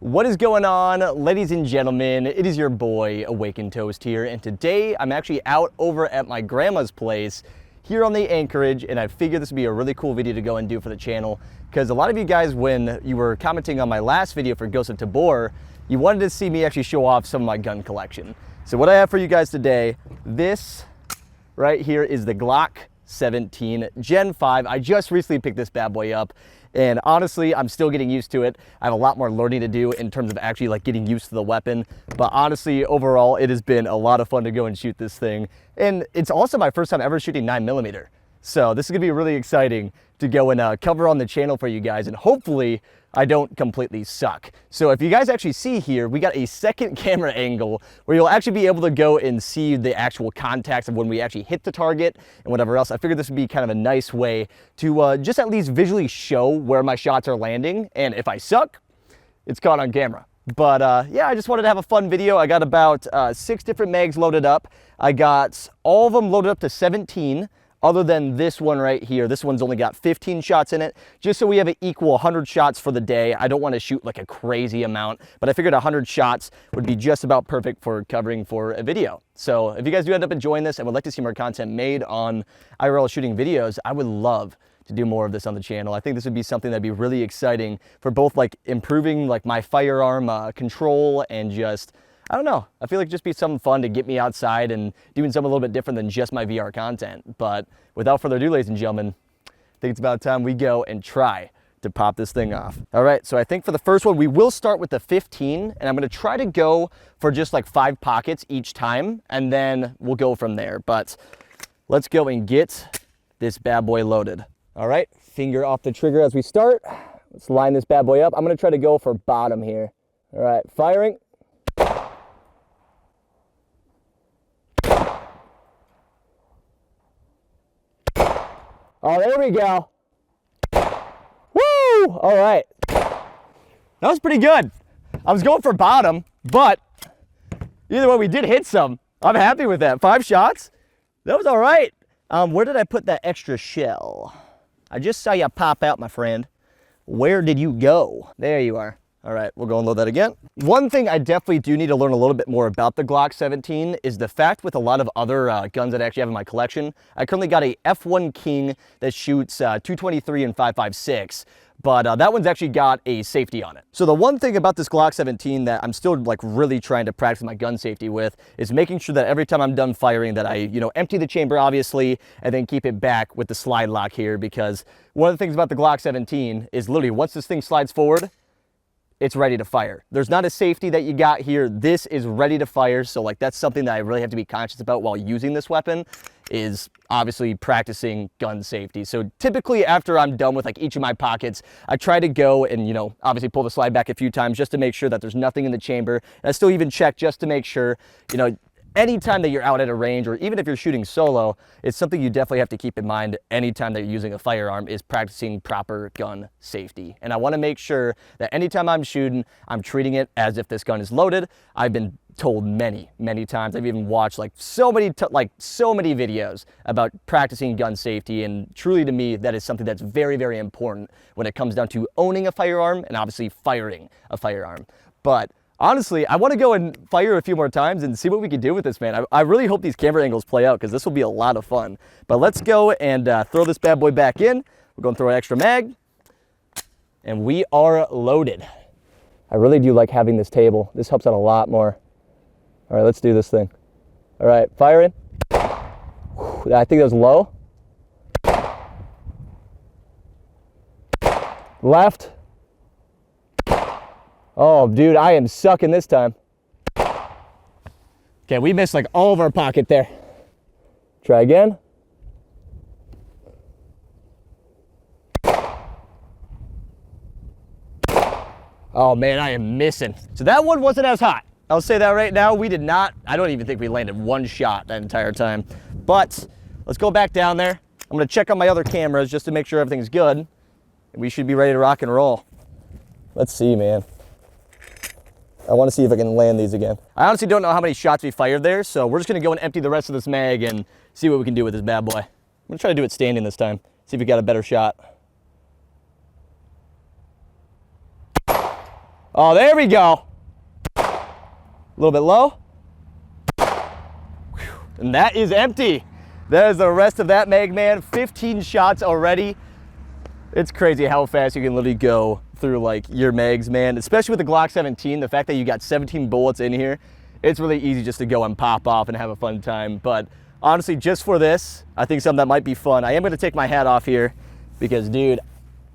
What is going on, ladies and gentlemen? It is your boy Awakened Toast here, and today I'm actually out over at my grandma's place here on the Anchorage, and I figured this would be a really cool video to go and do for the channel because a lot of you guys, when you were commenting on my last video for Ghost of Tabor, you wanted to see me actually show off some of my gun collection. So what I have for you guys today, this right here is the Glock 17 Gen 5. I just recently picked this bad boy up, and honestly, I'm still getting used to it. I have a lot more learning to do in terms of actually like getting used to the weapon. But honestly, overall, it has been a lot of fun to go and shoot this thing. And it's also my first time ever shooting 9mm. So this is gonna be really exciting to go and cover on the channel for you guys. And hopefully I don't completely suck. So if you guys actually see here, we got a second camera angle where you'll actually be able to go and see the actual contacts of when we actually hit the target and whatever else. I figured this would be kind of a nice way to just at least visually show where my shots are landing. And if I suck, it's caught on camera. But yeah, I just wanted to have a fun video. I got about 6 different mags loaded up. I got all of them loaded up to 17. Other than this one right here. This one's only got 15 shots in it, just so we have an equal 100 shots for the day. I don't want to shoot like a crazy amount, but I figured 100 shots would be just about perfect for covering for a video. So if you guys do end up enjoying this and would like to see more content made on IRL shooting videos, I would love to do more of this on the channel. I think this would be something that'd be really exciting for both like improving like my firearm control and just, I don't know. I feel like it'd just be something fun to get me outside and doing something a little bit different than just my VR content. But without further ado, ladies and gentlemen, I think it's about time we go and try to pop this thing off. All right, so I think for the first one, we will start with the 15, and I'm gonna try to go for just like 5 pockets each time, and then we'll go from there. But let's go and get this bad boy loaded. All right, finger off the trigger as we start. Let's line this bad boy up. I'm gonna try to go for bottom here. All right, firing. Oh, there we go. Woo! All right. That was pretty good. I was going for bottom, but either way, we did hit some. I'm happy with that. 5 shots. That was all right. Where did I put that extra shell? I just saw you pop out, my friend. Where did you go? There you are. All right, we'll go and load that again. One thing I definitely do need to learn a little bit more about the Glock 17 is the fact with a lot of other guns that I actually have in my collection. I currently got a F1 King that shoots 223 and 5.56, but that one's actually got a safety on it. So the one thing about this Glock 17 that I'm still like really trying to practice my gun safety with is making sure that every time I'm done firing that I, empty the chamber obviously, and then keep it back with the slide lock here, because one of the things about the Glock 17 is literally once this thing slides forward, it's ready to fire. There's not a safety that you got here. This is ready to fire. So like that's something that I really have to be conscious about while using this weapon, is obviously practicing gun safety. So typically after I'm done with like each of my pockets, I try to go and, obviously pull the slide back a few times just to make sure that there's nothing in the chamber. And I still even check just to make sure, anytime that you're out at a range, or even if you're shooting solo, it's something you definitely have to keep in mind anytime that you're using a firearm, is practicing proper gun safety. And I want to make sure that anytime I'm shooting, I'm treating it as if this gun is loaded. I've been told many, many times. I've even watched so many videos about practicing gun safety, and truly to me, that is something that's very, very important when it comes down to owning a firearm and obviously firing a firearm. But honestly, I want to go and fire a few more times and see what we can do with this, man. I really hope these camera angles play out, because this will be a lot of fun. But let's go and throw this bad boy back in. We're going to throw an extra mag, and we are loaded. I really do like having this table. This helps out a lot more. All right, let's do this thing. All right, firing. I think that was low. Left. Oh, dude, I am sucking this time. Okay, we missed like all of our pocket there. Try again. Oh man, I am missing. So that one wasn't as hot. I'll say that right now. We did not, I don't even think we landed 1 shot that entire time. But let's go back down there. I'm gonna check on my other cameras just to make sure everything's good. We should be ready to rock and roll. Let's see, man. I want to see if I can land these again. I honestly don't know how many shots we fired there, so we're just going to go and empty the rest of this mag and see what we can do with this bad boy. I'm going to try to do it standing this time, see if we got a better shot. Oh, there we go. A little bit low. And that is empty. There's the rest of that mag, man. 15 shots already. It's crazy how fast you can literally go through like your mags, man. Especially with the Glock 17, the fact that you got 17 bullets in here, it's really easy just to go and pop off and have a fun time. But honestly, just for this, I think something that might be fun. I am gonna take my hat off here because, dude,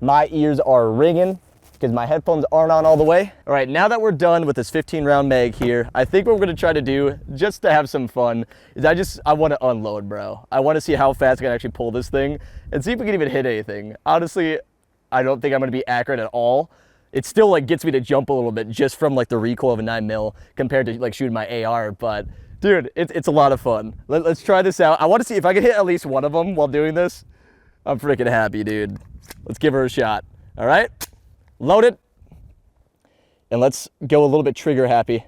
my ears are ringing because my headphones aren't on all the way. All right, now that we're done with this 15 round mag here, I think what we're gonna try to do, just to have some fun, is I wanna unload, bro. I wanna see how fast I can actually pull this thing and see if we can even hit anything. Honestly, I don't think I'm gonna be accurate at all. It still like gets me to jump a little bit just from like the recoil of a 9mm compared to like shooting my AR, but dude, it's a lot of fun. Let's try this out. I wanna see if I can hit at least one of them while doing this. I'm freaking happy, dude. Let's give her a shot, all right? Load it, and let's go a little bit trigger happy.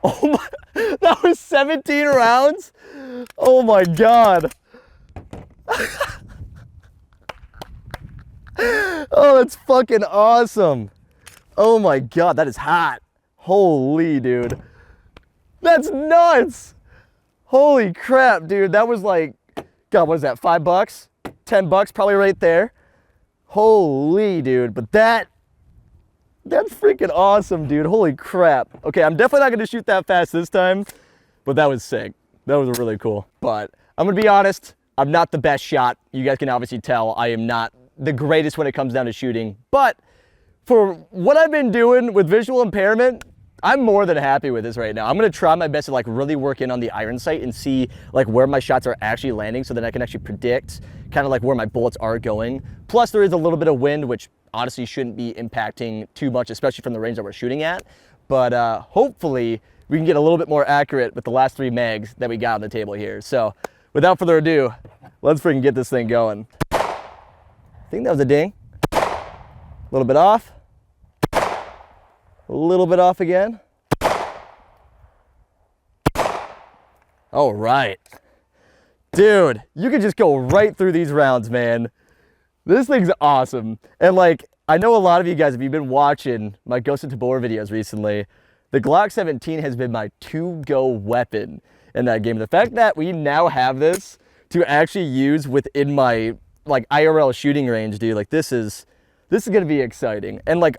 Oh my, that was 17 rounds? Oh my God. Oh, that's fucking awesome. Oh my God, that is hot. Holy, dude. That's nuts. Holy crap, dude. That was like, God, what is that, $5? $10 probably right there. Holy, dude. But that's freaking awesome, dude. Holy crap. Okay, I'm definitely not gonna shoot that fast this time, but that was sick. That was really cool. But I'm gonna be honest, I'm not the best shot. You guys can obviously tell I am not the greatest when it comes down to shooting, but for what I've been doing with visual impairment, I'm more than happy with this right now. I'm gonna try my best to like really work in on the iron sight and see like where my shots are actually landing so that I can actually predict kind of like where my bullets are going. Plus there is a little bit of wind, which honestly shouldn't be impacting too much, especially from the range that we're shooting at. But hopefully we can get a little bit more accurate with the last 3 mags that we got on the table here. So without further ado, let's freaking get this thing going. I think that was a ding. A little bit off. A little bit off again. All right. Dude, you can just go right through these rounds, man. This thing's awesome. And like, I know a lot of you guys, if you've been watching my Ghost into Boar videos recently, the Glock 17 has been my to-go weapon in that game. The fact that we now have this to actually use within my like IRL shooting range, dude, like this is gonna be exciting. And like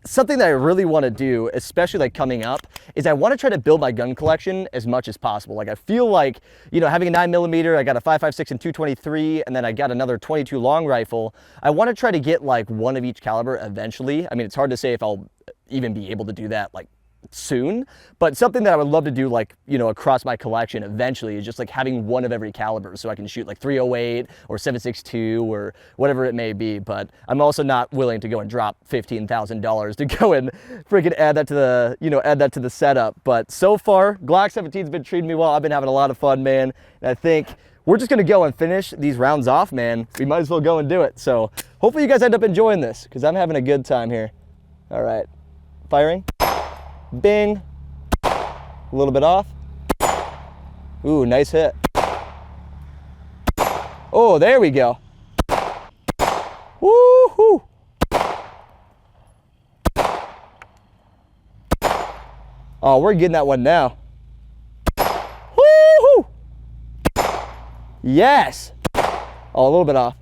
something that I really want to do, especially like coming up, is I want to try to build my gun collection as much as possible. Like I feel like, you know, having a 9mm, I got a 5.56 and 223, and then I got another 22 long rifle. I want to try to get like one of each caliber eventually. I mean, it's hard to say if I'll even be able to do that like soon, but something that I would love to do, like, you know, across my collection eventually, is just like having one of every caliber, so I can shoot like 308 or 7.62 or whatever it may be. But I'm also not willing to go and drop $15,000 to go and freaking add that to the, you know, add that to the setup. But so far, Glock 17's been treating me well. I've been having a lot of fun, man. And I think we're just gonna go and finish these rounds off, man. We might as well go and do it. So hopefully you guys end up enjoying this, because I'm having a good time here. All right, firing. Bing. A little bit off. Ooh, nice hit. Oh, there we go. Woo-hoo. Oh, we're getting that one now. Woo-hoo. Yes. Oh, a little bit off.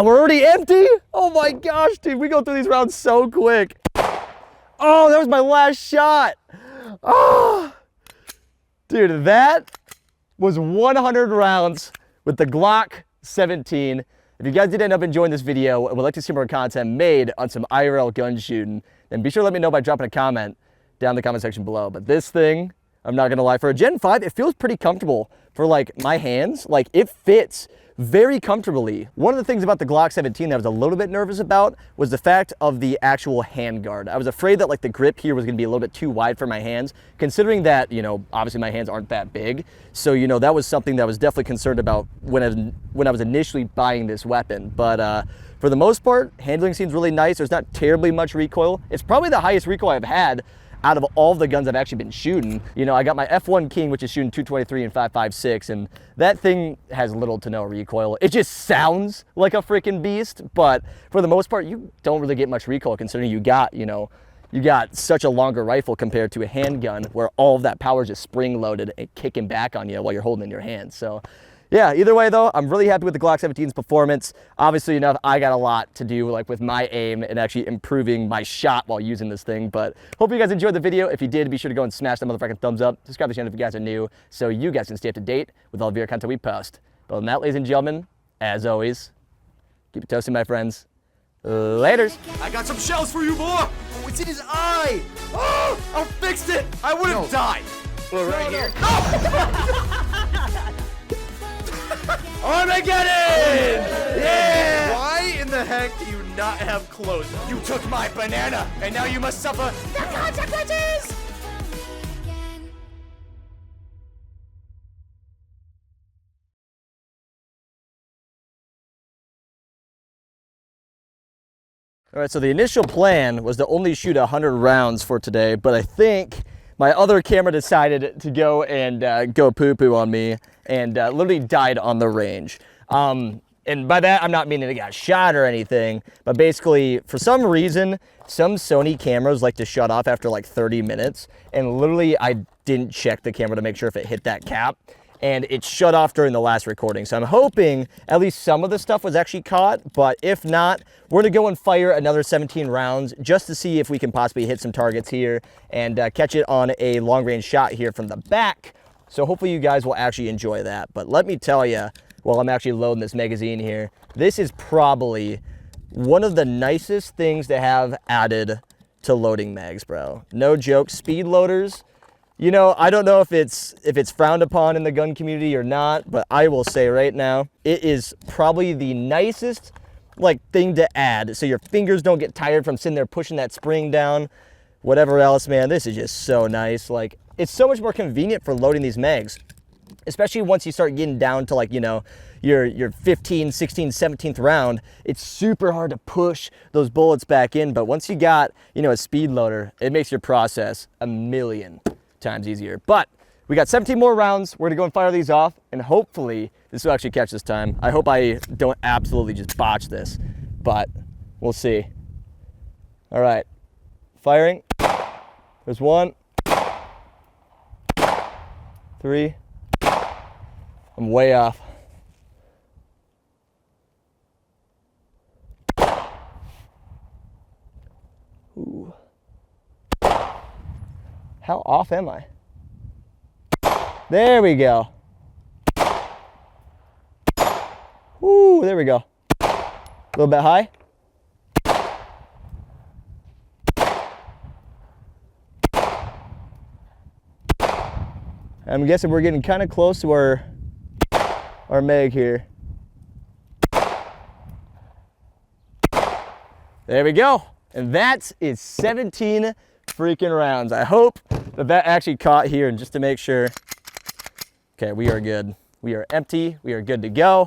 We're already empty? Oh my gosh, dude, we go through these rounds so quick. Oh, that was my last shot. Oh, dude, that was 100 rounds with the Glock 17. If you guys did end up enjoying this video and would like to see more content made on some IRL gun shooting, then be sure to let me know by dropping a comment down in the comment section below. But this thing, I'm not gonna lie, for a Gen 5, it feels pretty comfortable for like my hands. Like it fits very comfortably. One of the things about the Glock 17 that I was a little bit nervous about was the fact of the actual handguard. I was afraid that like the grip here was gonna be a little bit too wide for my hands, considering that, you know, obviously my hands aren't that big. So, you know, that was something that I was definitely concerned about when I was initially buying this weapon. But for the most part, handling seems really nice. There's not terribly much recoil. It's probably the highest recoil I've had out of all of the guns I've actually been shooting. You know, I got my F1 King, which is shooting 223 and 5.56, and that thing has little to no recoil. It just sounds like a freaking beast, but for the most part, you don't really get much recoil considering you got, you know, you got such a longer rifle compared to a handgun where all of that power is just spring-loaded and kicking back on you while you're holding it in your hand. So yeah, either way though, I'm really happy with the Glock 17's performance. Obviously, you know, I got a lot to do like with my aim and actually improving my shot while using this thing, but hope you guys enjoyed the video. If you did, be sure to go and smash that motherfucking thumbs up. Subscribe to the channel if you guys are new so you guys can stay up to date with all of your content we post. But on that, ladies and gentlemen, as always, keep it toasting, my friends. Laters. I got some shells for you, boy. Oh, it's in his eye. Oh, I fixed it. I would have died. Well, right here. Armageddon! Yeah! Why in the heck do you not have clothes? You took my banana, and now you must suffer the consequences! All right, so the initial plan was to only shoot 100 rounds for today, but I think my other camera decided to go and go poo-poo on me and literally died on the range. And by that, I'm not meaning it got shot or anything, but basically, for some reason, some Sony cameras like to shut off after like 30 minutes, and literally I didn't check the camera to make sure if it hit that cap, and it shut off during the last recording. So I'm hoping at least some of the stuff was actually caught, but if not, we're gonna go and fire another 17 rounds just to see if we can possibly hit some targets here and catch it on a long range shot here from the back. So hopefully you guys will actually enjoy that. But let me tell you, while I'm actually loading this magazine here, this is probably one of the nicest things to have added to loading mags, bro. No joke, speed loaders. You know, I don't know if it's frowned upon in the gun community or not, but I will say right now, it is probably the nicest like thing to add so your fingers don't get tired from sitting there pushing that spring down, whatever else, man. This is just so nice. Like, it's so much more convenient for loading these mags, especially once you start getting down to like, you know, your 15, 16, 17th round. It's super hard to push those bullets back in, but once you got, you know, a speed loader, it makes your process a million times easier. But we got 17 more rounds. We're gonna go and fire these off, and hopefully this will actually catch this time. I hope I don't absolutely just botch this, but we'll see. All right, firing. There's one. 3. I'm way off. Ooh. How off am I? There we go. Ooh, there we go. A little bit high. I'm guessing we're getting kind of close to our mag here. There we go. And that is 17 freaking rounds. I hope that actually caught here, and just to make sure. Okay, we are good. We are empty. We are good to go.